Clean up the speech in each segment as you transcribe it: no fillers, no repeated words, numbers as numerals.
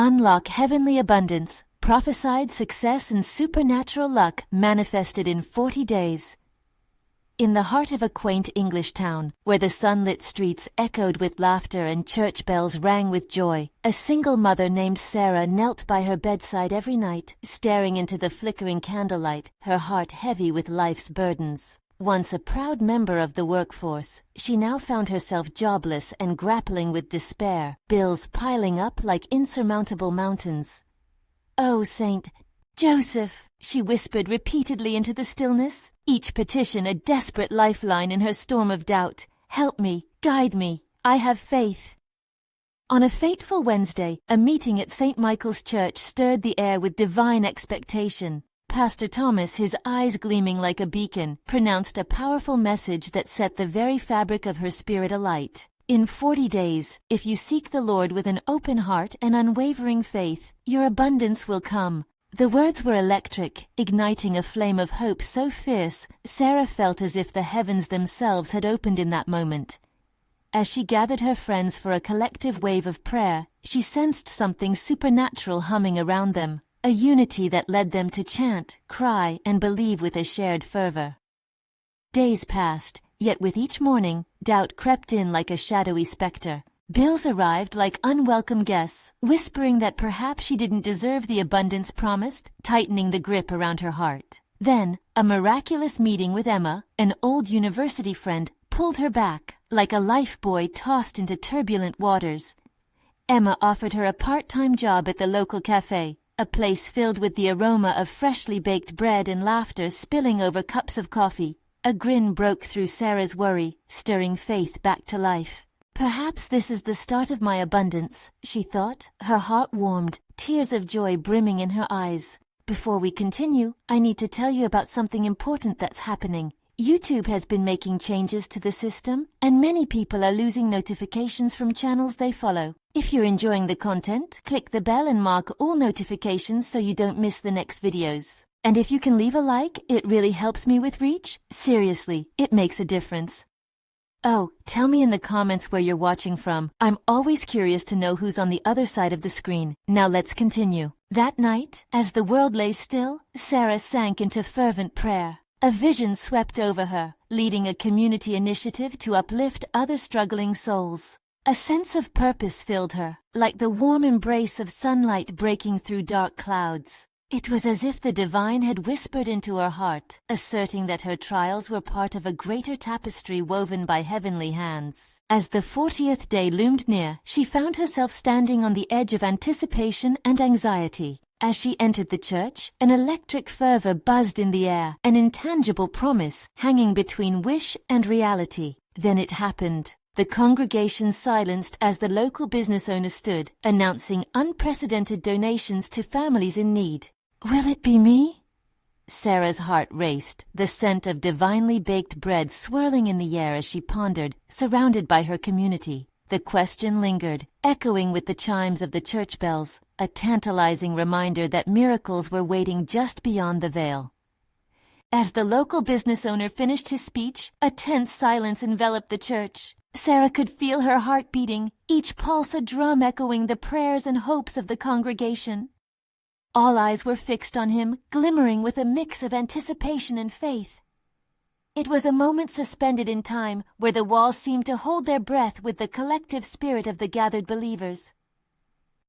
Unlock heavenly abundance, prophesied success and supernatural luck manifested in 40 days. In the heart of a quaint English town, where the sunlit streets echoed with laughter and church bells rang with joy, a single mother named Sarah knelt by her bedside every night, staring into the flickering candlelight, her heart heavy with life's burdens. Once a proud member of the workforce, she now found herself jobless and grappling with despair, bills piling up like insurmountable mountains. "Oh, Saint Joseph," she whispered repeatedly into the stillness, each petition a desperate lifeline in her storm of doubt. "Help me, guide me, I have faith." On a fateful Wednesday, a meeting at St. Michael's Church stirred the air with divine expectation. Pastor Thomas, his eyes gleaming like a beacon, pronounced a powerful message that set the very fabric of her spirit alight. In 40 days, if you seek the Lord with an open heart and unwavering faith, your abundance will come. The words were electric, igniting a flame of hope so fierce, Sarah felt as if the heavens themselves had opened in that moment. As she gathered her friends for a collective wave of prayer, she sensed something supernatural humming around them, a unity that led them to chant, cry, and believe with a shared fervor. Days passed, yet with each morning, doubt crept in like a shadowy specter. Bills arrived like unwelcome guests, whispering that perhaps she didn't deserve the abundance promised, tightening the grip around her heart. Then, a miraculous meeting with Emma, an old university friend, pulled her back, like a lifebuoy tossed into turbulent waters. Emma offered her a part-time job at the local cafe, a place filled with the aroma of freshly baked bread and laughter spilling over cups of coffee. A grin broke through Sarah's worry, stirring faith back to life. "Perhaps this is the start of my abundance," she thought, her heart warmed, tears of joy brimming in her eyes. "Before we continue, I need to tell you about something important that's happening. YouTube has been making changes to the system, and many people are losing notifications from channels they follow. If you're enjoying the content, click the bell and mark all notifications so you don't miss the next videos. And if you can leave a like, it really helps me with reach. Seriously, it makes a difference. Oh, tell me in the comments where you're watching from. I'm always curious to know who's on the other side of the screen. Now let's continue. That night, as the world lay still, Sarah sank into fervent prayer. A vision swept over her, leading a community initiative to uplift other struggling souls. A sense of purpose filled her, like the warm embrace of sunlight breaking through dark clouds. It was as if the divine had whispered into her heart, asserting that her trials were part of a greater tapestry woven by heavenly hands. As the 40th day loomed near, she found herself standing on the edge of anticipation and anxiety. As she entered the church, an electric fervor buzzed in the air, an intangible promise hanging between wish and reality. Then it happened. The congregation silenced as the local business owner stood, announcing unprecedented donations to families in need. "Will it be me?" Sarah's heart raced, the scent of divinely baked bread swirling in the air as she pondered, surrounded by her community. The question lingered, echoing with the chimes of the church bells, a tantalizing reminder that miracles were waiting just beyond the veil. As the local business owner finished his speech, a tense silence enveloped the church. Sarah could feel her heart beating, each pulse a drum echoing the prayers and hopes of the congregation. All eyes were fixed on him, glimmering with a mix of anticipation and faith. It was a moment suspended in time, where the walls seemed to hold their breath with the collective spirit of the gathered believers.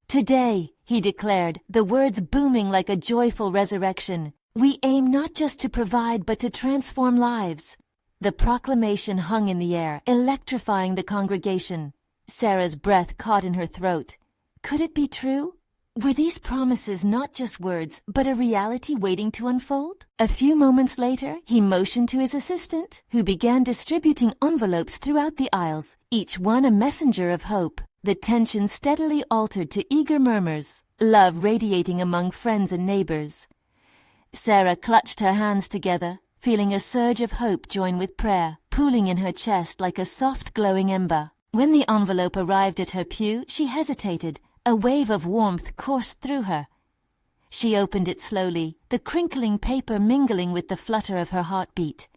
"Today," he declared, the words booming like a joyful resurrection, "we aim not just to provide but to transform lives." The proclamation hung in the air, electrifying the congregation. Sarah's breath caught in her throat. Could it be true? Were these promises not just words, but a reality waiting to unfold? A few moments later, he motioned to his assistant, who began distributing envelopes throughout the aisles, each one a messenger of hope. The tension steadily altered to eager murmurs, love radiating among friends and neighbors. Sarah clutched her hands together, feeling a surge of hope join with prayer, pooling in her chest like a soft glowing ember. When the envelope arrived at her pew, she hesitated. A wave of warmth coursed through her. She opened it slowly, the crinkling paper mingling with the flutter of her heartbeat.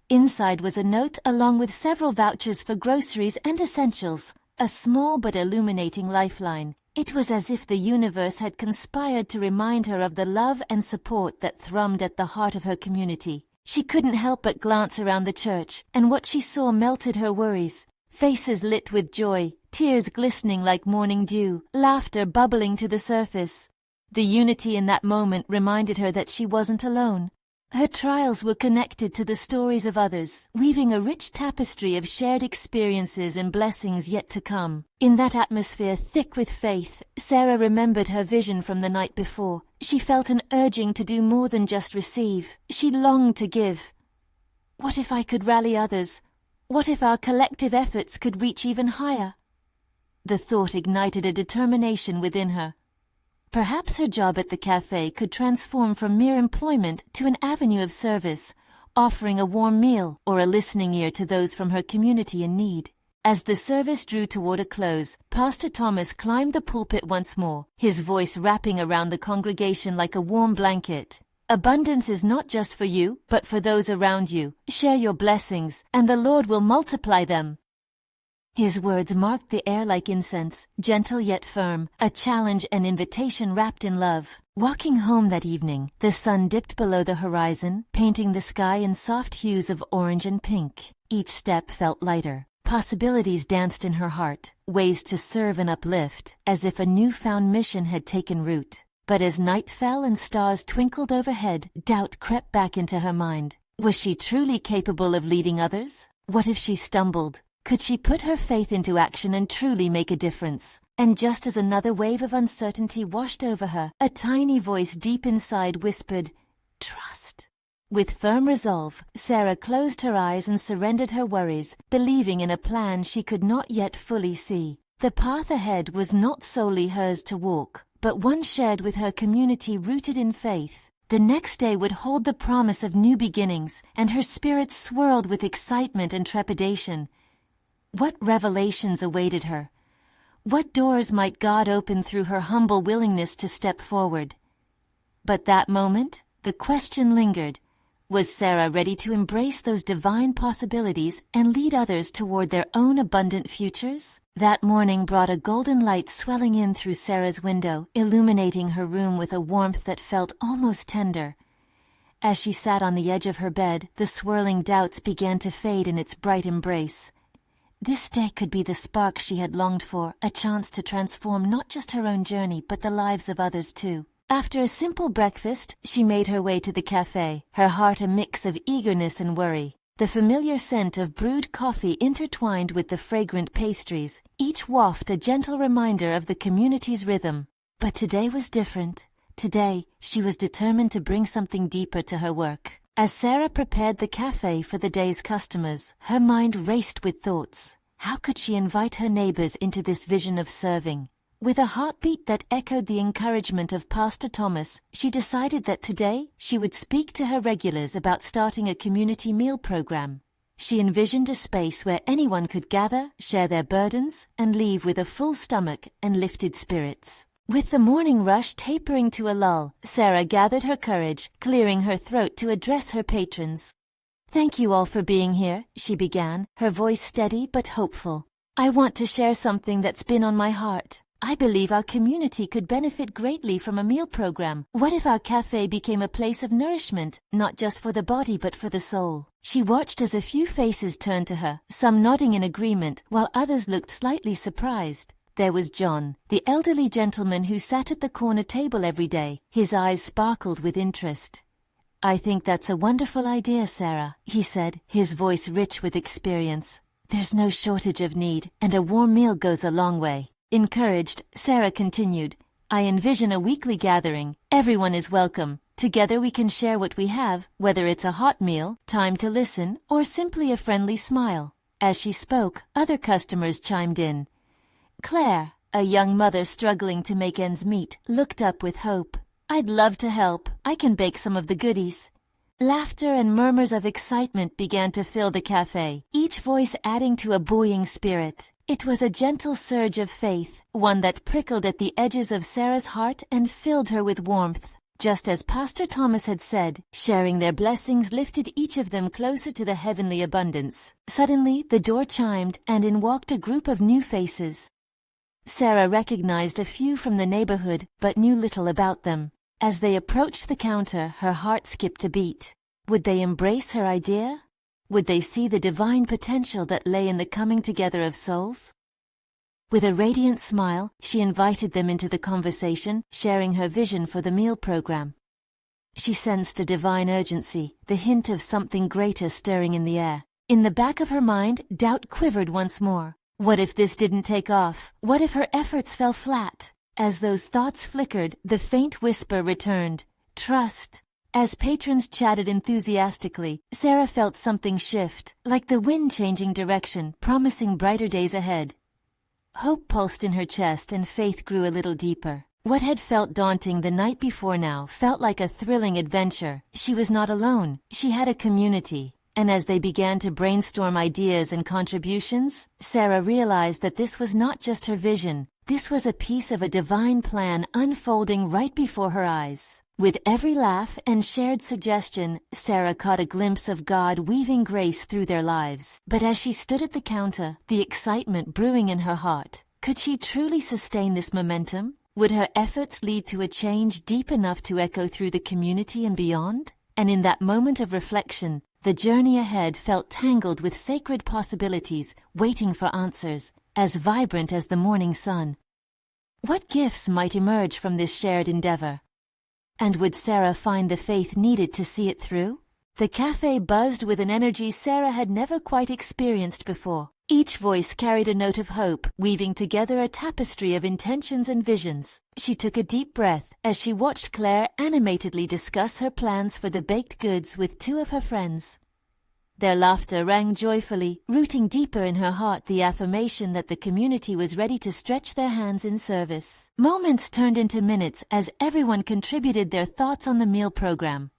Inside was a note along with several vouchers for groceries and essentials, a small but illuminating lifeline. It was as if the universe had conspired to remind her of the love and support that thrummed at the heart of her community. She couldn't help but glance around the church, and what she saw melted her worries. Faces lit with joy, tears glistening like morning dew, laughter bubbling to the surface. The unity in that moment reminded her that she wasn't alone. Her trials were connected to the stories of others, weaving a rich tapestry of shared experiences and blessings yet to come. In that atmosphere thick with faith, Sarah remembered her vision from the night before. She felt an urging to do more than just receive. She longed to give. What if I could rally others? What if our collective efforts could reach even higher? The thought ignited a determination within her. Perhaps her job at the cafe could transform from mere employment to an avenue of service, offering a warm meal or a listening ear to those from her community in need. As the service drew toward a close, Pastor Thomas climbed the pulpit once more, his voice wrapping around the congregation like a warm blanket. Abundance is not just for you, but for those around you. Share your blessings, and the Lord will multiply them. His words marked the air like incense, gentle yet firm, a challenge and invitation wrapped in love. Walking home that evening, the sun dipped below the horizon, painting the sky in soft hues of orange and pink. Each step felt lighter. Possibilities danced in her heart, ways to serve and uplift, as if a newfound mission had taken root. But as night fell and stars twinkled overhead, doubt crept back into her mind. Was she truly capable of leading others? What if she stumbled? Could she put her faith into action and truly make a difference? And just as another wave of uncertainty washed over her, a tiny voice deep inside whispered, "Trust." With firm resolve, Sarah closed her eyes and surrendered her worries, believing in a plan she could not yet fully see. The path ahead was not solely hers to walk, but one shared with her community rooted in faith. The next day would hold the promise of new beginnings, and her spirit swirled with excitement and trepidation. What revelations awaited her? What doors might God open through her humble willingness to step forward? But that moment, the question lingered. Was Sarah ready to embrace those divine possibilities and lead others toward their own abundant futures? That morning brought a golden light swelling in through Sarah's window, illuminating her room with a warmth that felt almost tender. As she sat on the edge of her bed, the swirling doubts began to fade in its bright embrace. This day could be the spark she had longed for, a chance to transform not just her own journey but the lives of others too. After a simple breakfast, she made her way to the cafe, her heart a mix of eagerness and worry. The familiar scent of brewed coffee intertwined with the fragrant pastries, each waft a gentle reminder of the community's rhythm. But today was different. Today, she was determined to bring something deeper to her work. As Sarah prepared the cafe for the day's customers, her mind raced with thoughts. How could she invite her neighbors into this vision of serving? With a heartbeat that echoed the encouragement of Pastor Thomas, she decided that today she would speak to her regulars about starting a community meal program. She envisioned a space where anyone could gather, share their burdens, and leave with a full stomach and lifted spirits. With the morning rush tapering to a lull, Sarah gathered her courage, clearing her throat to address her patrons. "Thank you all for being here," she began, her voice steady but hopeful. "I want to share something that's been on my heart. I believe our community could benefit greatly from a meal program. What if our cafe became a place of nourishment, not just for the body but for the soul?" She watched as a few faces turned to her, some nodding in agreement, while others looked slightly surprised. There was John, the elderly gentleman who sat at the corner table every day. His eyes sparkled with interest. "I think that's a wonderful idea, Sarah," he said, his voice rich with experience. "There's no shortage of need, and a warm meal goes a long way." Encouraged, Sarah continued, "I envision a weekly gathering. Everyone is welcome. Together we can share what we have, whether it's a hot meal, time to listen, or simply a friendly smile." As she spoke, other customers chimed in. Claire, a young mother struggling to make ends meet, looked up with hope. "I'd love to help. I can bake some of the goodies." Laughter and murmurs of excitement began to fill the cafe, each voice adding to a buoying spirit. It was a gentle surge of faith, one that prickled at the edges of Sarah's heart and filled her with warmth. Just as Pastor Thomas had said, sharing their blessings lifted each of them closer to the heavenly abundance. Suddenly, the door chimed, and in walked a group of new faces. Sarah recognized a few from the neighborhood but knew little about them. As they approached the counter, her heart skipped a beat. Would they embrace her idea? Would they see the divine potential that lay in the coming together of souls? With a radiant smile, she invited them into the conversation, sharing her vision for the meal program. She sensed a divine urgency, the hint of something greater stirring in the air. In the back of her mind, doubt quivered once more. What if this didn't take off? What if her efforts fell flat? As those thoughts flickered, the faint whisper returned. Trust. As patrons chatted enthusiastically, Sarah felt something shift, like the wind changing direction, promising brighter days ahead. Hope pulsed in her chest and faith grew a little deeper. What had felt daunting the night before now felt like a thrilling adventure. She was not alone. She had a community. And as they began to brainstorm ideas and contributions, Sarah realized that this was not just her vision. This was a piece of a divine plan unfolding right before her eyes. With every laugh and shared suggestion, Sarah caught a glimpse of God weaving grace through their lives. But as she stood at the counter, the excitement brewing in her heart, could she truly sustain this momentum? Would her efforts lead to a change deep enough to echo through the community and beyond? And in that moment of reflection, the journey ahead felt tangled with sacred possibilities, waiting for answers, as vibrant as the morning sun. What gifts might emerge from this shared endeavor? And would Sarah find the faith needed to see it through? The cafe buzzed with an energy Sarah had never quite experienced before. Each voice carried a note of hope, weaving together a tapestry of intentions and visions. She took a deep breath as she watched Claire animatedly discuss her plans for the baked goods with two of her friends. Their laughter rang joyfully, rooting deeper in her heart the affirmation that the community was ready to stretch their hands in service. Moments turned into minutes as everyone contributed their thoughts on the meal program.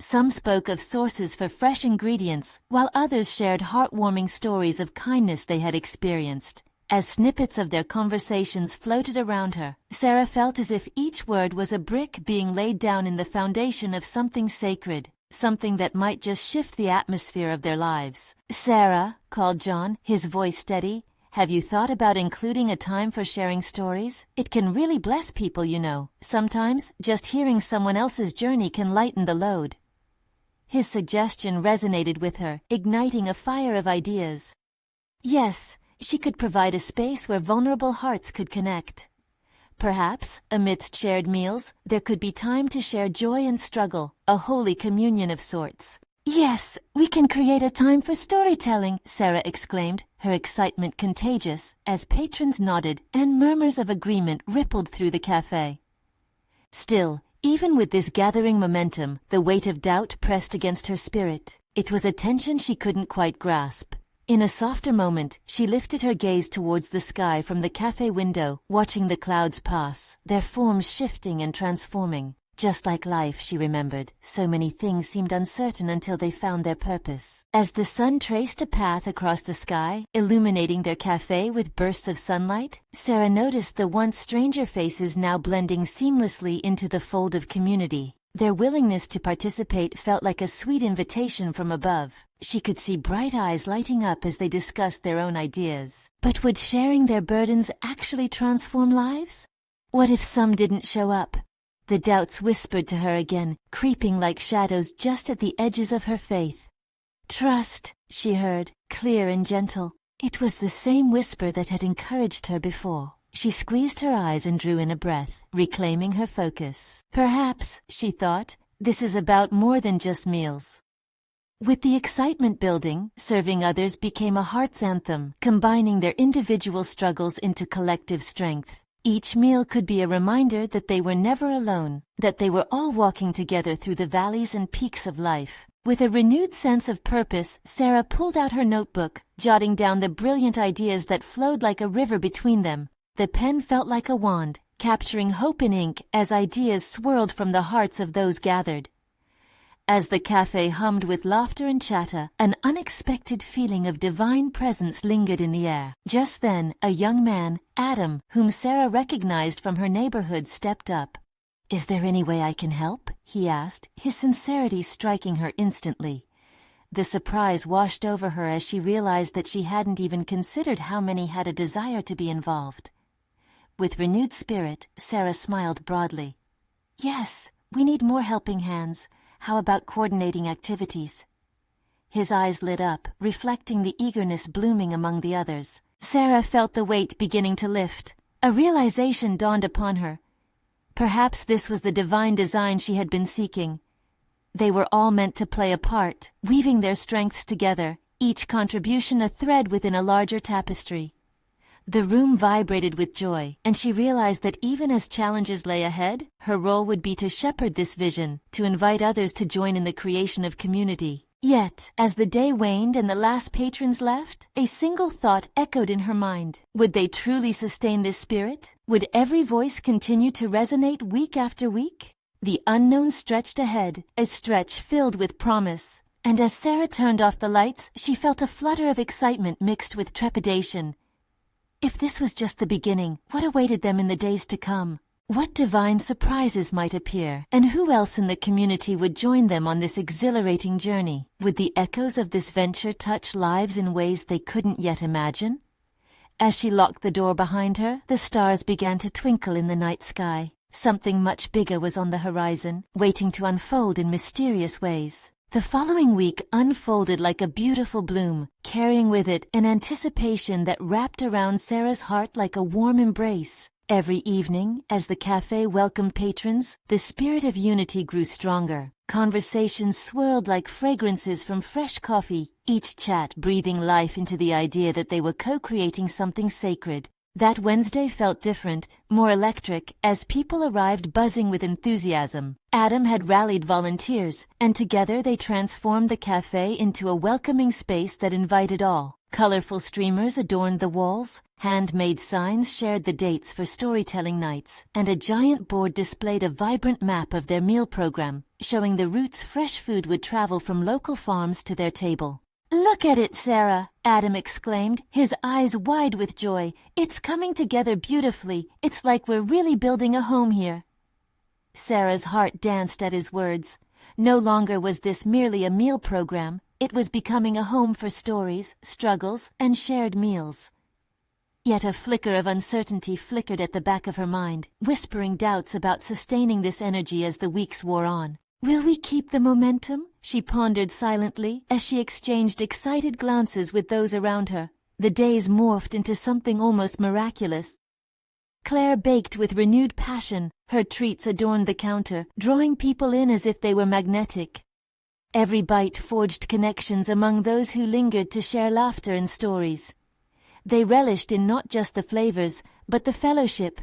Some spoke of sources for fresh ingredients, while others shared heartwarming stories of kindness they had experienced. As snippets of their conversations floated around her, Sarah felt as if each word was a brick being laid down in the foundation of something sacred. Something that might just shift the atmosphere of their lives. Sarah, called John, his voice steady, have you thought about including a time for sharing stories? It can really bless people, you know. Sometimes, just hearing someone else's journey can lighten the load. His suggestion resonated with her, igniting a fire of ideas. Yes, she could provide a space where vulnerable hearts could connect. Perhaps, amidst shared meals, there could be time to share joy and struggle, a holy communion of sorts. Yes, we can create a time for storytelling, Sarah exclaimed, her excitement contagious, as patrons nodded and murmurs of agreement rippled through the cafe. Still, even with this gathering momentum, the weight of doubt pressed against her spirit. It was a tension she couldn't quite grasp. In a softer moment, she lifted her gaze towards the sky from the cafe window, watching the clouds pass, their forms shifting and transforming. Just like life, she remembered, so many things seemed uncertain until they found their purpose. As the sun traced a path across the sky, illuminating their cafe with bursts of sunlight, Sarah noticed the once stranger faces now blending seamlessly into the fold of community. Their willingness to participate felt like a sweet invitation from above. She could see bright eyes lighting up as they discussed their own ideas. But would sharing their burdens actually transform lives? What if some didn't show up? The doubts whispered to her again, creeping like shadows just at the edges of her faith. Trust, she heard, clear and gentle. It was the same whisper that had encouraged her before. She squeezed her eyes and drew in a breath, reclaiming her focus. Perhaps, she thought, this is about more than just meals. With the excitement building, serving others became a heart's anthem, combining their individual struggles into collective strength. Each meal could be a reminder that they were never alone, that they were all walking together through the valleys and peaks of life. With a renewed sense of purpose, Sarah pulled out her notebook, jotting down the brilliant ideas that flowed like a river between them. The pen felt like a wand, capturing hope in ink as ideas swirled from the hearts of those gathered. As the cafe hummed with laughter and chatter, an unexpected feeling of divine presence lingered in the air. Just then, a young man, Adam, whom Sarah recognized from her neighborhood, stepped up. "Is there any way I can help?" he asked, his sincerity striking her instantly. The surprise washed over her as she realized that she hadn't even considered how many had a desire to be involved. With renewed spirit, Sarah smiled broadly. Yes, we need more helping hands. How about coordinating activities? His eyes lit up, reflecting the eagerness blooming among the others. Sarah felt the weight beginning to lift. A realization dawned upon her. Perhaps this was the divine design she had been seeking. They were all meant to play a part, weaving their strengths together, each contribution a thread within a larger tapestry. The room vibrated with joy, and she realized that even as challenges lay ahead, her role would be to shepherd this vision, to invite others to join in the creation of community. Yet, as the day waned and the last patrons left, a single thought echoed in her mind. Would they truly sustain this spirit? Would every voice continue to resonate week after week? The unknown stretched ahead, a stretch filled with promise. And as Sarah turned off the lights, she felt a flutter of excitement mixed with trepidation. If this was just the beginning, what awaited them in the days to come? What divine surprises might appear, and who else in the community would join them on this exhilarating journey? Would the echoes of this venture touch lives in ways they couldn't yet imagine? As she locked the door behind her, the stars began to twinkle in the night sky. Something much bigger was on the horizon, waiting to unfold in mysterious ways. The following week unfolded like a beautiful bloom, carrying with it an anticipation that wrapped around Sarah's heart like a warm embrace. Every evening, as the cafe welcomed patrons, the spirit of unity grew stronger. Conversations swirled like fragrances from fresh coffee, each chat breathing life into the idea that they were co-creating something sacred. That Wednesday felt different, more electric, as people arrived buzzing with enthusiasm. Adam had rallied volunteers, and together they transformed the cafe into a welcoming space that invited all. Colorful streamers adorned the walls, handmade signs shared the dates for storytelling nights, and a giant board displayed a vibrant map of their meal program, showing the routes fresh food would travel from local farms to their table. "Look at it, Sarah!" Adam exclaimed, his eyes wide with joy. "It's coming together beautifully. It's like we're really building a home here." Sarah's heart danced at his words. No longer was this merely a meal program. It was becoming a home for stories, struggles, and shared meals. Yet a flicker of uncertainty flickered at the back of her mind, whispering doubts about sustaining this energy as the weeks wore on. "Will we keep the momentum?" she pondered silently as she exchanged excited glances with those around her. The days morphed into something almost miraculous. Claire baked with renewed passion. Her treats adorned the counter, drawing people in as if they were magnetic. Every bite forged connections among those who lingered to share laughter and stories. They relished in not just the flavors, but the fellowship,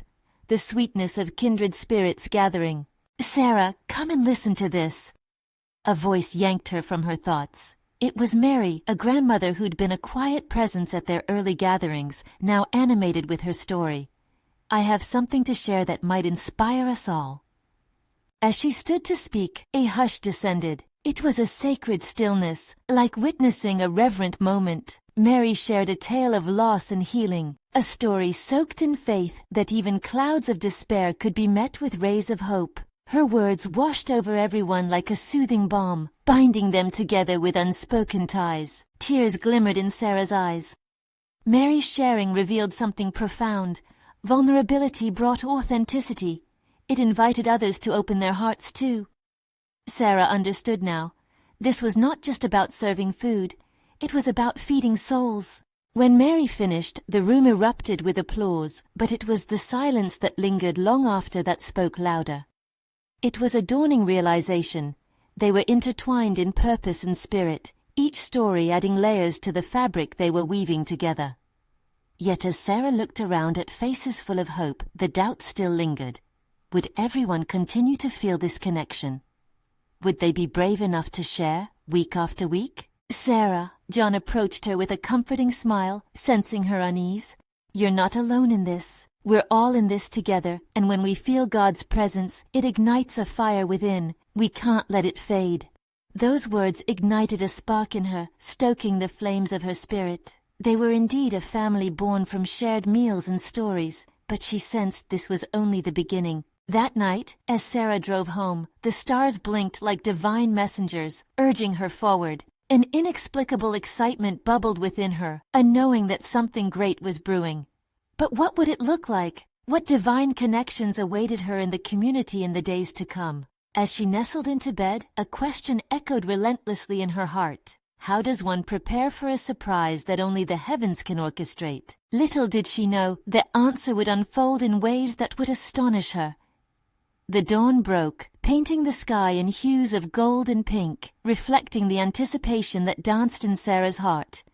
the sweetness of kindred spirits gathering. "Sarah, come and listen to this." A voice yanked her from her thoughts. It was Mary, a grandmother who'd been a quiet presence at their early gatherings, now animated with her story. "I have something to share that might inspire us all." As she stood to speak, a hush descended. It was a sacred stillness, like witnessing a reverent moment. Mary shared a tale of loss and healing, a story soaked in faith that even clouds of despair could be met with rays of hope. Her words washed over everyone like a soothing balm, binding them together with unspoken ties. Tears glimmered in Sarah's eyes. Mary's sharing revealed something profound. Vulnerability brought authenticity. It invited others to open their hearts too. Sarah understood now. This was not just about serving food. It was about feeding souls. When Mary finished, the room erupted with applause, but it was the silence that lingered long after that spoke louder. It was a dawning realization. They were intertwined in purpose and spirit, each story adding layers to the fabric they were weaving together. Yet as Sarah looked around at faces full of hope, the doubt still lingered. Would everyone continue to feel this connection? Would they be brave enough to share, week after week? "Sarah," John approached her with a comforting smile, sensing her unease. "You're not alone in this. We're all in this together, and when we feel God's presence, it ignites a fire within. We can't let it fade." Those words ignited a spark in her, stoking the flames of her spirit. They were indeed a family born from shared meals and stories, but she sensed this was only the beginning. That night, as Sarah drove home, the stars blinked like divine messengers, urging her forward. An inexplicable excitement bubbled within her, a knowing that something great was brewing. But what would it look like? What divine connections awaited her in the community in the days to come? As she nestled into bed, a question echoed relentlessly in her heart. How does one prepare for a surprise that only the heavens can orchestrate? Little did she know the answer would unfold in ways that would astonish her. The dawn broke, painting the sky in hues of gold and pink, reflecting the anticipation that danced in Sarah's heart.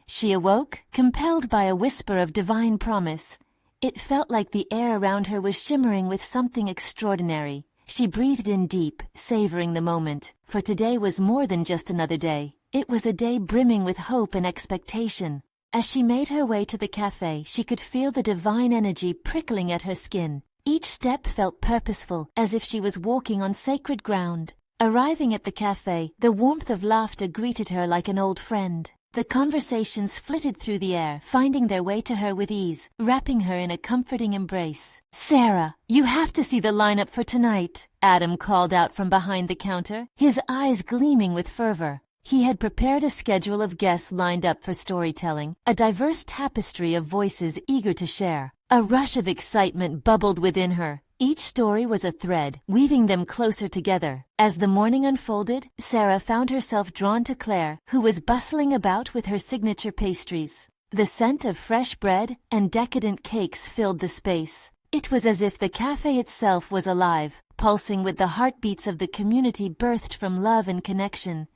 She awoke, compelled by a whisper of divine promise. It felt like the air around her was shimmering with something extraordinary. She breathed in deep, savoring the moment, for today was more than just another day. It was a day brimming with hope and expectation. As she made her way to the cafe, she could feel the divine energy prickling at her skin. Each step felt purposeful, as if she was walking on sacred ground. Arriving at the cafe, the warmth of laughter greeted her like an old friend. The conversations flitted through the air, finding their way to her with ease, wrapping her in a comforting embrace. "Sarah, you have to see the lineup for tonight," Adam called out from behind the counter, his eyes gleaming with fervor. He had prepared a schedule of guests lined up for storytelling, a diverse tapestry of voices eager to share. A rush of excitement bubbled within her. Each story was a thread, weaving them closer together. As the morning unfolded, Sarah found herself drawn to Claire, who was bustling about with her signature pastries. The scent of fresh bread and decadent cakes filled the space. It was as if the cafe itself was alive, pulsing with the heartbeats of the community birthed from love and connection.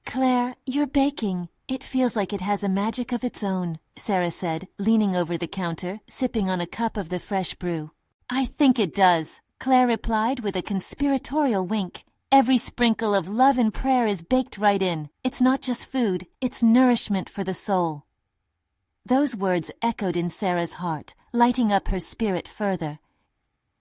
"Claire, you're baking. It feels like it has a magic of its own," Sarah said, leaning over the counter, sipping on a cup of the fresh brew. "I think it does," Claire replied with a conspiratorial wink. "Every sprinkle of love and prayer is baked right in. It's not just food, it's nourishment for the soul." Those words echoed in Sarah's heart, lighting up her spirit further.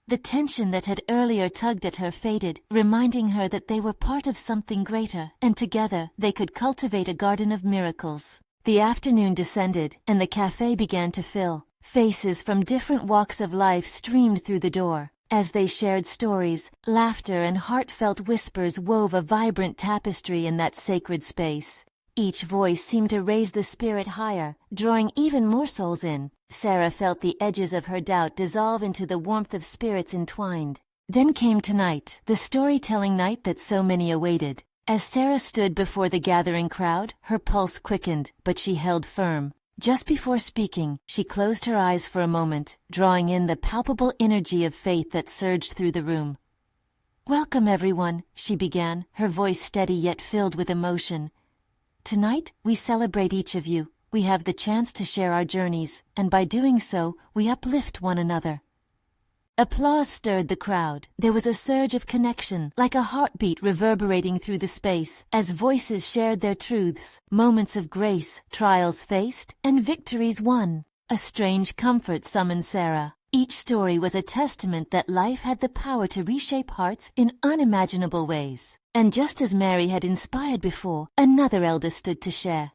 The tension that had earlier tugged at her faded, reminding her that they were part of something greater, and together they could cultivate a garden of miracles. The afternoon descended, and the cafe began to fill. Faces from different walks of life streamed through the door. As they shared stories, laughter and heartfelt whispers wove a vibrant tapestry in that sacred space. Each voice seemed to raise the spirit higher, drawing even more souls in. Sarah felt the edges of her doubt dissolve into the warmth of spirits entwined. Then came tonight, the storytelling night that so many awaited. As Sarah stood before the gathering crowd, her pulse quickened, but she held firm. Just before speaking, she closed her eyes for a moment, drawing in the palpable energy of faith that surged through the room. "Welcome, everyone," she began, her voice steady yet filled with emotion. "Tonight, we celebrate each of you. We have the chance to share our journeys, and by doing so, we uplift one another." Applause stirred the crowd. There was a surge of connection, like a heartbeat reverberating through the space, as voices shared their truths, moments of grace, trials faced, and victories won. A strange comfort summoned Sarah. Each story was a testament that life had the power to reshape hearts in unimaginable ways. And just as Mary had inspired before, another elder stood to share.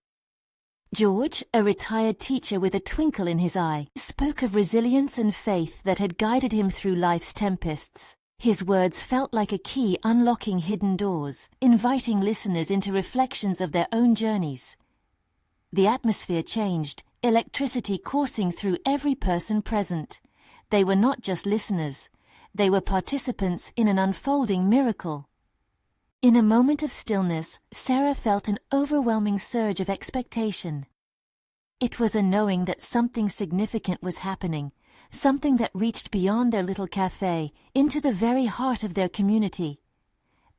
George, a retired teacher with a twinkle in his eye, spoke of resilience and faith that had guided him through life's tempests. His words felt like a key unlocking hidden doors, inviting listeners into reflections of their own journeys. The atmosphere changed, electricity coursing through every person present. They were not just listeners, they were participants in an unfolding miracle. In a moment of stillness, Sarah felt an overwhelming surge of expectation. It was a knowing that something significant was happening, something that reached beyond their little cafe, into the very heart of their community.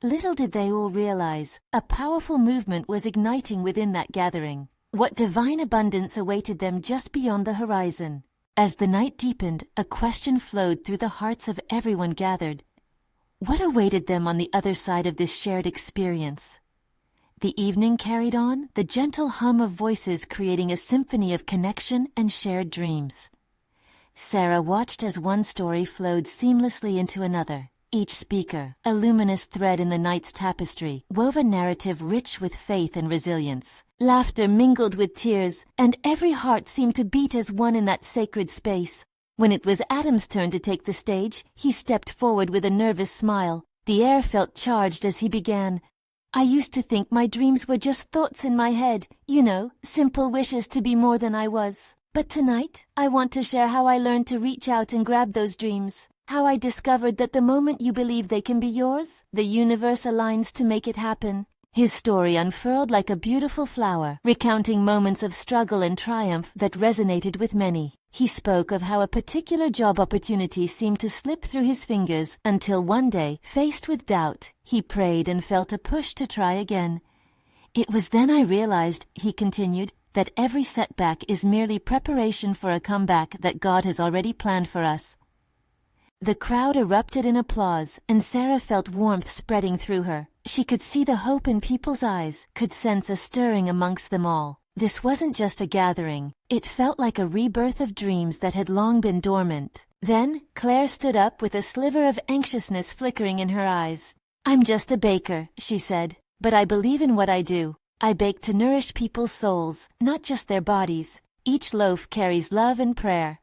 Little did they all realize, a powerful movement was igniting within that gathering. What divine abundance awaited them just beyond the horizon. As the night deepened, a question flowed through the hearts of everyone gathered. What awaited them on the other side of this shared experience? The evening carried on, the gentle hum of voices creating a symphony of connection and shared dreams. Sarah watched as one story flowed seamlessly into another. Each speaker, a luminous thread in the night's tapestry, wove a narrative rich with faith and resilience. Laughter mingled with tears, and every heart seemed to beat as one in that sacred space. When it was Adam's turn to take the stage, he stepped forward with a nervous smile. The air felt charged as he began. "I used to think my dreams were just thoughts in my head, simple wishes to be more than I was. But tonight, I want to share how I learned to reach out and grab those dreams. How I discovered that the moment you believe they can be yours, the universe aligns to make it happen. His story unfurled like a beautiful flower, recounting moments of struggle and triumph that resonated with many. He spoke of how a particular job opportunity seemed to slip through his fingers until one day, faced with doubt, he prayed and felt a push to try again. It was then I realized, he continued, that every setback is merely preparation for a comeback that God has already planned for us. The crowd erupted in applause, and Sarah felt warmth spreading through her. She could see the hope in people's eyes, could sense a stirring amongst them all. This wasn't just a gathering. It felt like a rebirth of dreams that had long been dormant. Then, Claire stood up with a sliver of anxiousness flickering in her eyes. "I'm just a baker," she said, "but I believe in what I do. I bake to nourish people's souls, not just their bodies. Each loaf carries love and prayer.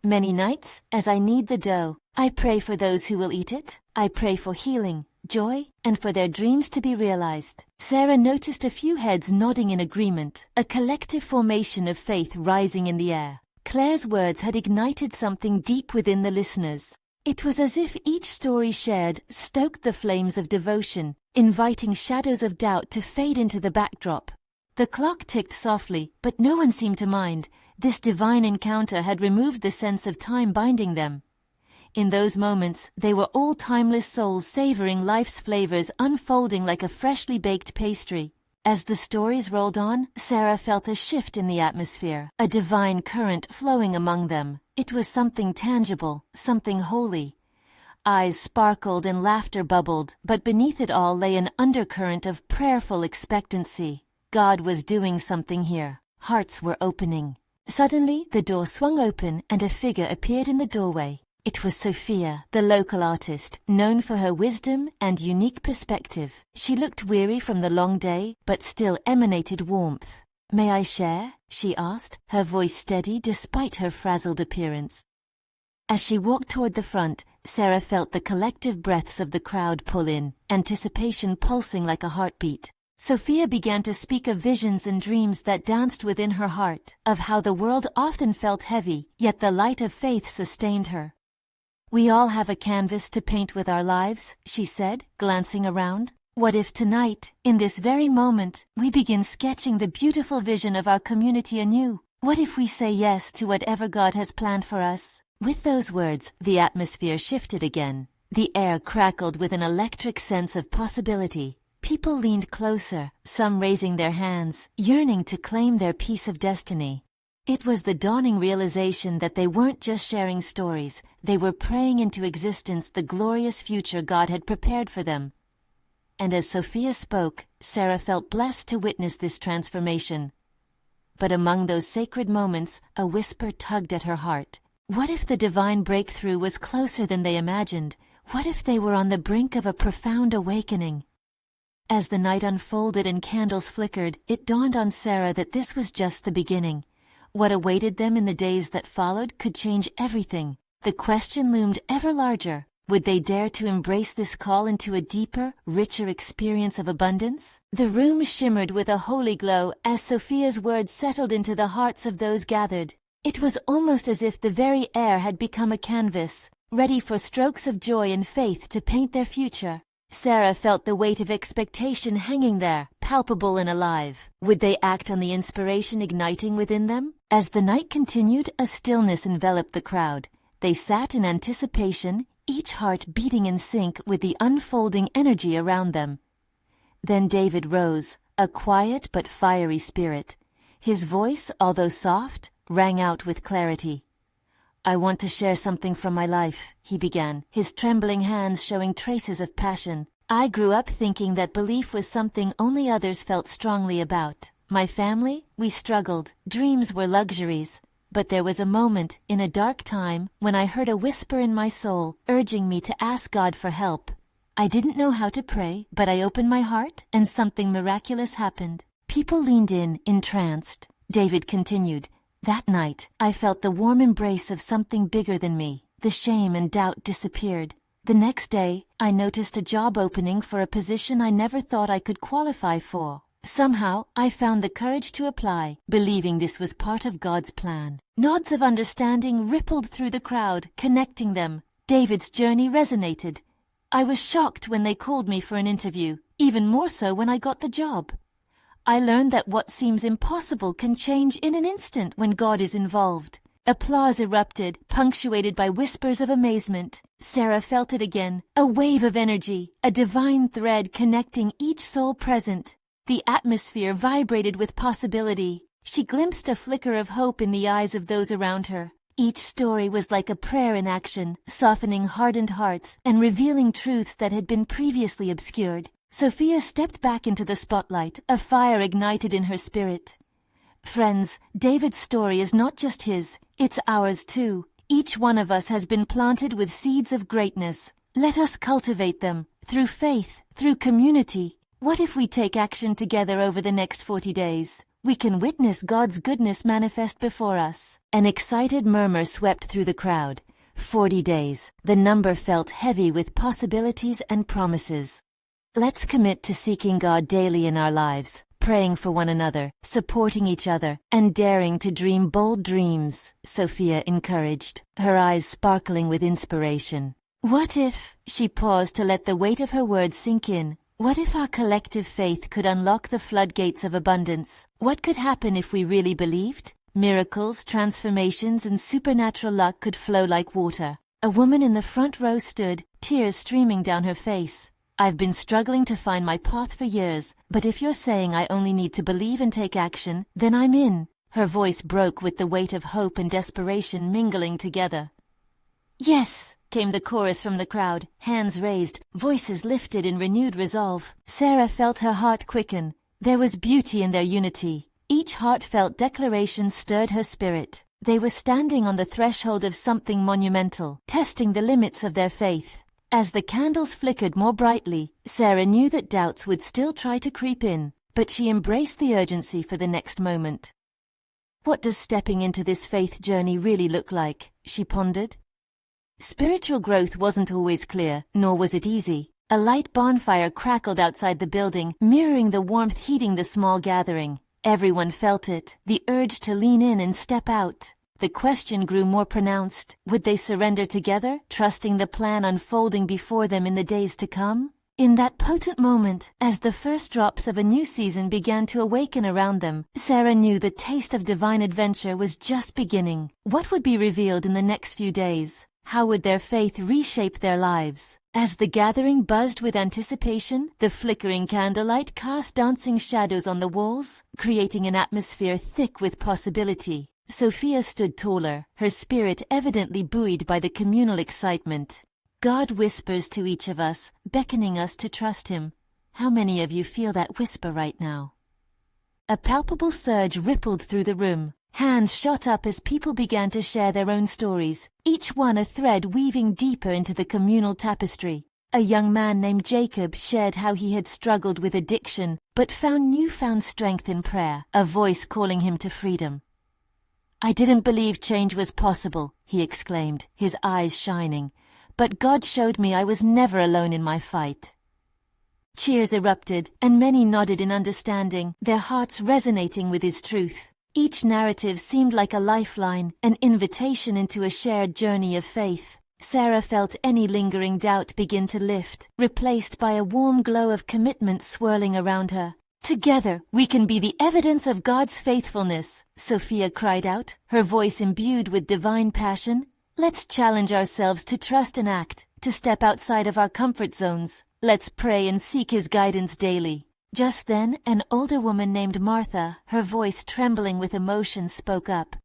Many nights, as I knead the dough, I pray for those who will eat it. I pray for healing, joy, and for their dreams to be realized." Sarah noticed a few heads nodding in agreement, a collective formation of faith rising in the air. Claire's words had ignited something deep within the listeners. It was as if each story shared stoked the flames of devotion, inviting shadows of doubt to fade into the backdrop. The clock ticked softly, but no one seemed to mind. This divine encounter had removed the sense of time binding them. In those moments, they were all timeless souls savoring life's flavors unfolding like a freshly baked pastry. As the stories rolled on, Sarah felt a shift in the atmosphere, a divine current flowing among them. It was something tangible, something holy. Eyes sparkled and laughter bubbled, but beneath it all lay an undercurrent of prayerful expectancy. God was doing something here. Hearts were opening. Suddenly, the door swung open and a figure appeared in the doorway. It was Sophia, the local artist, known for her wisdom and unique perspective. She looked weary from the long day, but still emanated warmth. "May I share?" she asked, her voice steady despite her frazzled appearance. As she walked toward the front, Sarah felt the collective breaths of the crowd pull in, anticipation pulsing like a heartbeat. Sophia began to speak of visions and dreams that danced within her heart, of how the world often felt heavy, yet the light of faith sustained her. "We all have a canvas to paint with our lives," she said, glancing around. "What if tonight, in this very moment, we begin sketching the beautiful vision of our community anew? What if we say yes to whatever God has planned for us?" With those words, the atmosphere shifted again. The air crackled with an electric sense of possibility. People leaned closer, some raising their hands, yearning to claim their piece of destiny. It was the dawning realization that they weren't just sharing stories, they were praying into existence the glorious future God had prepared for them. And as Sophia spoke, Sarah felt blessed to witness this transformation. But among those sacred moments, a whisper tugged at her heart. What if the divine breakthrough was closer than they imagined? What if they were on the brink of a profound awakening? As the night unfolded and candles flickered, it dawned on Sarah that this was just the beginning. What awaited them in the days that followed could change everything. The question loomed ever larger. Would they dare to embrace this call into a deeper, richer experience of abundance? The room shimmered with a holy glow as Sophia's words settled into the hearts of those gathered. It was almost as if the very air had become a canvas, ready for strokes of joy and faith to paint their future. Sarah felt the weight of expectation hanging there, palpable and alive. Would they act on the inspiration igniting within them? As the night continued, a stillness enveloped the crowd. They sat in anticipation, each heart beating in sync with the unfolding energy around them. Then David rose, a quiet but fiery spirit. His voice, although soft, rang out with clarity. "I want to share something from my life," he began, his trembling hands showing traces of passion. "I grew up thinking that belief was something only others felt strongly about. My family, we struggled. Dreams were luxuries. But there was a moment, in a dark time, when I heard a whisper in my soul, urging me to ask God for help. I didn't know how to pray, but I opened my heart, and something miraculous happened." People leaned in, entranced. David continued, "That night, I felt the warm embrace of something bigger than me. The shame and doubt disappeared. The next day, I noticed a job opening for a position I never thought I could qualify for. Somehow, I found the courage to apply, believing this was part of God's plan. Nods of understanding rippled through the crowd, connecting them. David's journey resonated. I was shocked when they called me for an interview, even more so when I got the job. I learned that what seems impossible can change in an instant when God is involved. Applause erupted, punctuated by whispers of amazement. Sarah felt it again, a wave of energy, a divine thread connecting each soul present. The atmosphere vibrated with possibility. She glimpsed a flicker of hope in the eyes of those around her. Each story was like a prayer in action, softening hardened hearts and revealing truths that had been previously obscured. Sophia stepped back into the spotlight, a fire ignited in her spirit. Friends, David's story is not just his, it's ours too. Each one of us has been planted with seeds of greatness. Let us cultivate them, through faith, through community. What if we take action together over the next 40 days? We can witness God's goodness manifest before us. An excited murmur swept through the crowd. 40 days. The number felt heavy with possibilities and promises. Let's commit to seeking God daily in our lives, praying for one another, supporting each other, and daring to dream bold dreams, Sophia encouraged, her eyes sparkling with inspiration. What if, she paused to let the weight of her words sink in, what if our collective faith could unlock the floodgates of abundance? What could happen if we really believed? Miracles, transformations, and supernatural luck could flow like water. A woman in the front row stood, tears streaming down her face. I've been struggling to find my path for years, but if you're saying I only need to believe and take action, then I'm in. Her voice broke with the weight of hope and desperation mingling together. Yes, came the chorus from the crowd, hands raised, voices lifted in renewed resolve. Sarah felt her heart quicken. There was beauty in their unity. Each heartfelt declaration stirred her spirit. They were standing on the threshold of something monumental, testing the limits of their faith. As the candles flickered more brightly, Sarah knew that doubts would still try to creep in, but she embraced the urgency for the next moment. What does stepping into this faith journey really look like? She pondered. Spiritual growth wasn't always clear, nor was it easy. A light bonfire crackled outside the building, mirroring the warmth heating the small gathering. Everyone felt it, the urge to lean in and step out. The question grew more pronounced. Would they surrender together, trusting the plan unfolding before them in the days to come? In that potent moment, as the first drops of a new season began to awaken around them, Sarah knew the taste of divine adventure was just beginning. What would be revealed in the next few days? How would their faith reshape their lives? As the gathering buzzed with anticipation, the flickering candlelight cast dancing shadows on the walls, creating an atmosphere thick with possibility. Sophia stood taller, her spirit evidently buoyed by the communal excitement. God whispers to each of us, beckoning us to trust Him. How many of you feel that whisper right now? A palpable surge rippled through the room. Hands shot up as people began to share their own stories, each one a thread weaving deeper into the communal tapestry. A young man named Jacob shared how he had struggled with addiction, but found newfound strength in prayer, a voice calling him to freedom. I didn't believe change was possible, he exclaimed, his eyes shining. But God showed me I was never alone in my fight. Cheers erupted, and many nodded in understanding, their hearts resonating with his truth. Each narrative seemed like a lifeline, an invitation into a shared journey of faith. Sarah felt any lingering doubt begin to lift, replaced by a warm glow of commitment swirling around her. Together, we can be the evidence of God's faithfulness, Sophia cried out, her voice imbued with divine passion. Let's challenge ourselves to trust and act, to step outside of our comfort zones. Let's pray and seek His guidance daily. Just then, an older woman named Martha, her voice trembling with emotion, spoke up.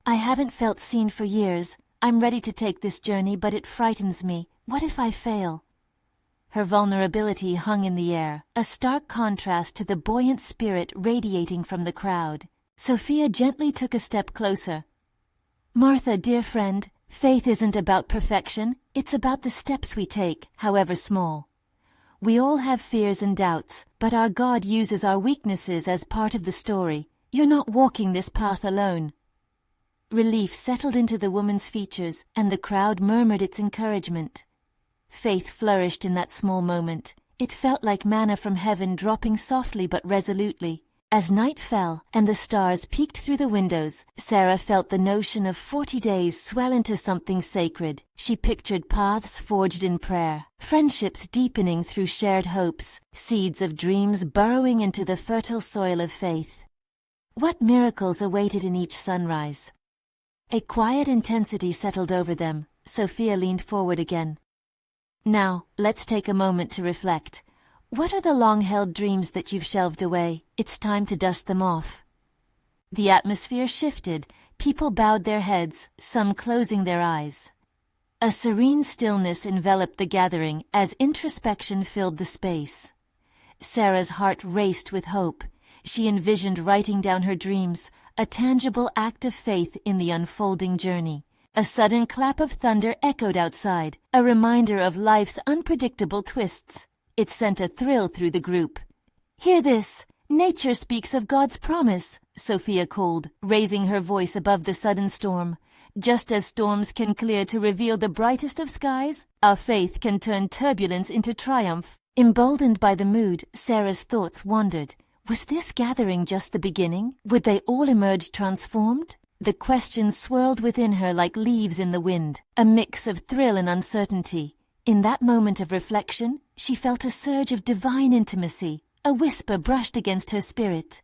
I haven't felt seen for years. I'm ready to take this journey, but it frightens me. What if I fail? Her vulnerability hung in the air, a stark contrast to the buoyant spirit radiating from the crowd. Sophia gently took a step closer. Martha, dear friend, faith isn't about perfection. It's about the steps we take, however small. We all have fears and doubts, but our God uses our weaknesses as part of the story. You're not walking this path alone. Relief settled into the woman's features, and the crowd murmured its encouragement. Faith flourished in that small moment. It felt like manna from heaven dropping softly but resolutely. As night fell and the stars peeked through the windows, Sarah felt the notion of 40 days swell into something sacred. She pictured paths forged in prayer, friendships deepening through shared hopes, seeds of dreams burrowing into the fertile soil of faith. What miracles awaited in each sunrise? A quiet intensity settled over them. Sophia leaned forward again. Now, let's take a moment to reflect. What are the long-held dreams that you've shelved away? It's time to dust them off. The atmosphere shifted. People bowed their heads, some closing their eyes. A serene stillness enveloped the gathering as introspection filled the space. Sarah's heart raced with hope. She envisioned writing down her dreams, a tangible act of faith in the unfolding journey. A sudden clap of thunder echoed outside, a reminder of life's unpredictable twists. It sent a thrill through the group. "Hear this! Nature speaks of God's promise," Sophia called, raising her voice above the sudden storm. "Just as storms can clear to reveal the brightest of skies, our faith can turn turbulence into triumph." Emboldened by the mood, Sarah's thoughts wandered. Was this gathering just the beginning? Would they all emerge transformed? The questions swirled within her like leaves in the wind, a mix of thrill and uncertainty. In that moment of reflection, she felt a surge of divine intimacy. A whisper brushed against her spirit.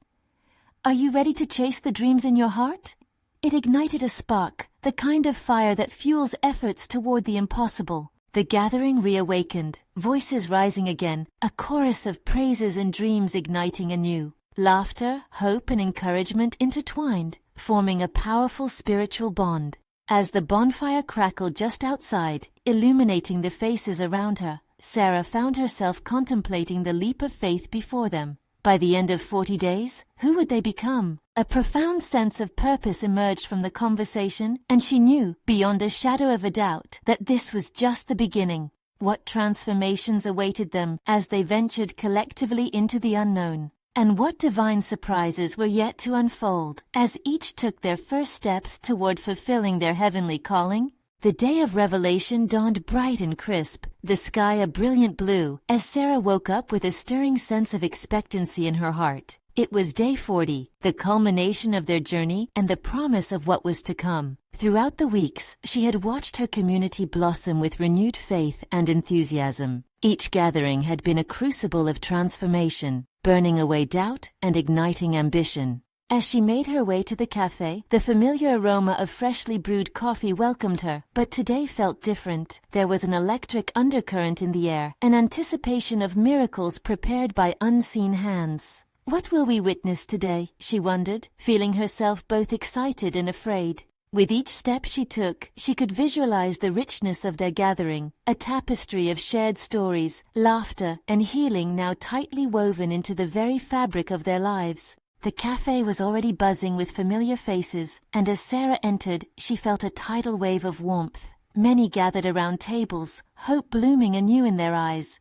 "Are you ready to chase the dreams in your heart?" It ignited a spark, the kind of fire that fuels efforts toward the impossible. The gathering reawakened, voices rising again, a chorus of praises and dreams igniting anew. Laughter, hope, and encouragement intertwined, forming a powerful spiritual bond. As the bonfire crackled just outside, illuminating the faces around her, Sarah found herself contemplating the leap of faith before them. By the end of 40 days, who would they become? A profound sense of purpose emerged from the conversation, and she knew, beyond a shadow of a doubt, that this was just the beginning. What transformations awaited them as they ventured collectively into the unknown? And what divine surprises were yet to unfold as each took their first steps toward fulfilling their heavenly calling? The day of revelation dawned bright and crisp, the sky a brilliant blue, as Sarah woke up with a stirring sense of expectancy in her heart. It was day 40, the culmination of their journey and the promise of what was to come. Throughout the weeks, she had watched her community blossom with renewed faith and enthusiasm. Each gathering had been a crucible of transformation, burning away doubt and igniting ambition. As she made her way to the cafe, the familiar aroma of freshly brewed coffee welcomed her, but today felt different. There was an electric undercurrent in the air, an anticipation of miracles prepared by unseen hands. What will we witness today? She wondered, feeling herself both excited and afraid. With each step she took, she could visualize the richness of their gathering, a tapestry of shared stories, laughter, and healing now tightly woven into the very fabric of their lives. The cafe was already buzzing with familiar faces, and as Sarah entered, she felt a tidal wave of warmth. Many gathered around tables, hope blooming anew in their eyes.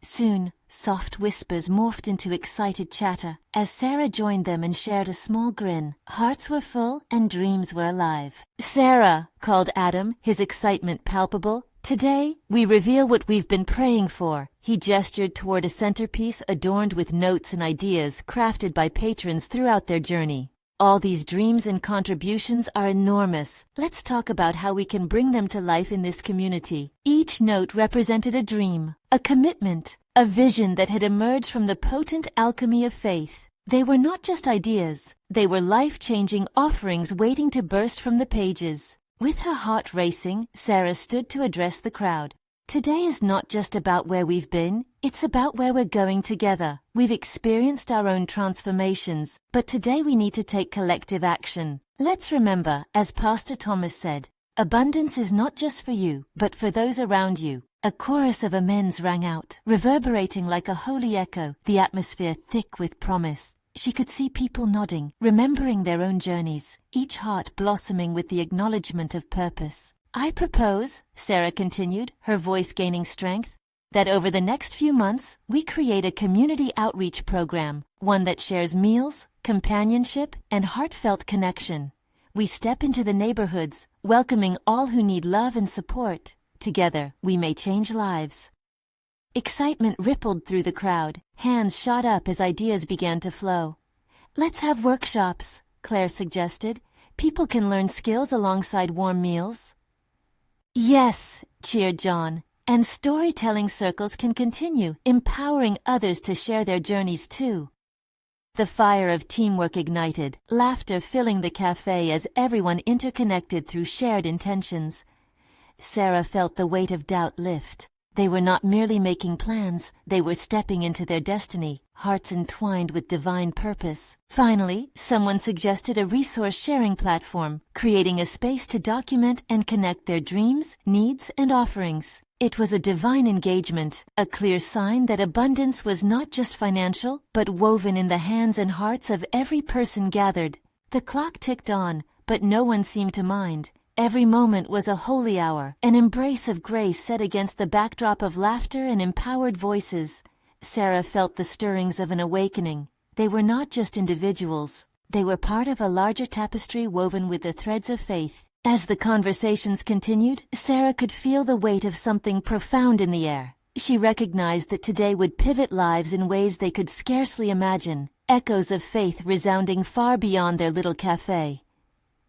Soon, soft whispers morphed into excited chatter as Sarah joined them and shared a small grin. Hearts were full and dreams were alive. "Sarah," called Adam, his excitement palpable, "today we reveal what we've been praying for." He gestured toward a centerpiece adorned with notes and ideas crafted by patrons throughout their journey. "All these dreams and contributions are enormous. Let's talk about how we can bring them to life in this community." Each note represented a dream, a commitment, a vision that had emerged from the potent alchemy of faith. They were not just ideas, they were life-changing offerings waiting to burst from the pages. With her heart racing, Sarah stood to address the crowd. "Today is not just about where we've been, it's about where we're going together. We've experienced our own transformations, but today we need to take collective action. Let's remember, as Pastor Thomas said, abundance is not just for you, but for those around you." A chorus of amens rang out, reverberating like a holy echo, the atmosphere thick with promise. She could see people nodding, remembering their own journeys, each heart blossoming with the acknowledgement of purpose. "I propose," Sarah continued, her voice gaining strength, "that over the next few months, we create a community outreach program, one that shares meals, companionship, and heartfelt connection. We step into the neighborhoods, welcoming all who need love and support. Together, we may change lives." Excitement rippled through the crowd. Hands shot up as ideas began to flow. "Let's have workshops," Claire suggested. "People can learn skills alongside warm meals." "Yes," cheered John. "And storytelling circles can continue, empowering others to share their journeys too." The fire of teamwork ignited, laughter filling the cafe as everyone interconnected through shared intentions. Sarah felt the weight of doubt lift. They were not merely making plans, they were stepping into their destiny, hearts entwined with divine purpose. Finally, someone suggested a resource-sharing platform, creating a space to document and connect their dreams, needs, and offerings. It was a divine engagement, a clear sign that abundance was not just financial, but woven in the hands and hearts of every person gathered. The clock ticked on, but no one seemed to mind. Every moment was a holy hour, an embrace of grace set against the backdrop of laughter and empowered voices. Sarah felt the stirrings of an awakening. They were not just individuals. They were part of a larger tapestry woven with the threads of faith. As the conversations continued, Sarah could feel the weight of something profound in the air. She recognized that today would pivot lives in ways they could scarcely imagine, echoes of faith resounding far beyond their little cafe.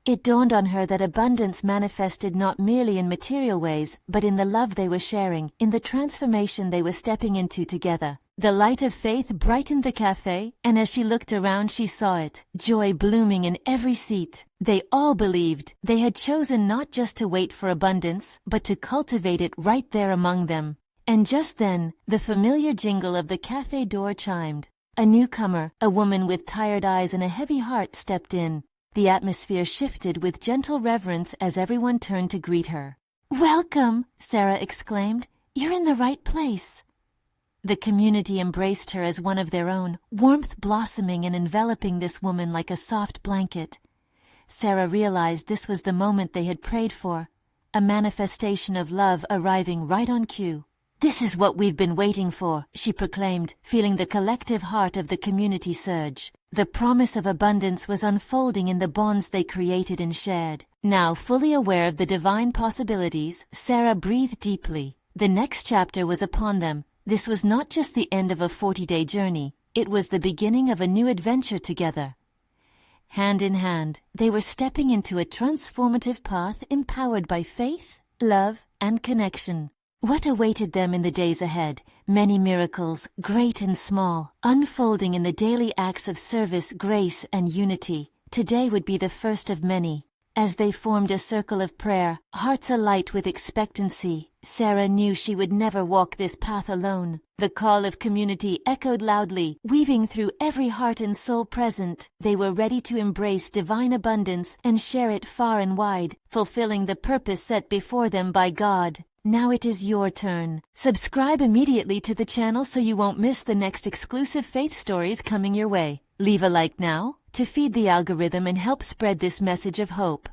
It dawned on her that abundance manifested not merely in material ways, but in the love they were sharing, in the transformation they were stepping into together. The light of faith brightened the cafe, and as she looked around she saw it, joy blooming in every seat. They all believed they had chosen not just to wait for abundance, but to cultivate it right there among them. And just then, the familiar jingle of the cafe door chimed. A newcomer, a woman with tired eyes and a heavy heart, stepped in. The atmosphere shifted with gentle reverence as everyone turned to greet her. "Welcome," Sarah exclaimed. "You're in the right place." The community embraced her as one of their own, warmth blossoming and enveloping this woman like a soft blanket. Sarah realized this was the moment they had prayed for, a manifestation of love arriving right on cue. "This is what we've been waiting for," she proclaimed, feeling the collective heart of the community surge. The promise of abundance was unfolding in the bonds they created and shared. Now, fully aware of the divine possibilities, Sarah breathed deeply. The next chapter was upon them. This was not just the end of a 40-day journey, it was the beginning of a new adventure together. Hand in hand, they were stepping into a transformative path empowered by faith, love, and connection. What awaited them in the days ahead? Many miracles, great and small, unfolding in the daily acts of service, grace, and unity. Today would be the first of many. As they formed a circle of prayer, hearts alight with expectancy, Sarah knew she would never walk this path alone. The call of community echoed loudly, weaving through every heart and soul present. They were ready to embrace divine abundance and share it far and wide, fulfilling the purpose set before them by God. Now it is your turn. Subscribe immediately to the channel so you won't miss the next exclusive faith stories coming your way. Leave a like now to feed the algorithm and help spread this message of hope.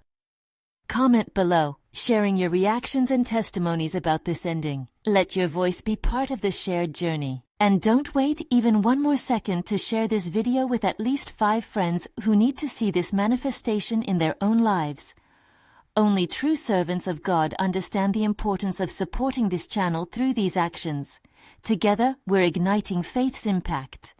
Comment below, sharing your reactions and testimonies about this ending. Let your voice be part of the shared journey. And don't wait even one more second to share this video with at least 5 friends who need to see this manifestation in their own lives. Only true servants of God understand the importance of supporting this channel through these actions. Together, we're igniting faith's impact.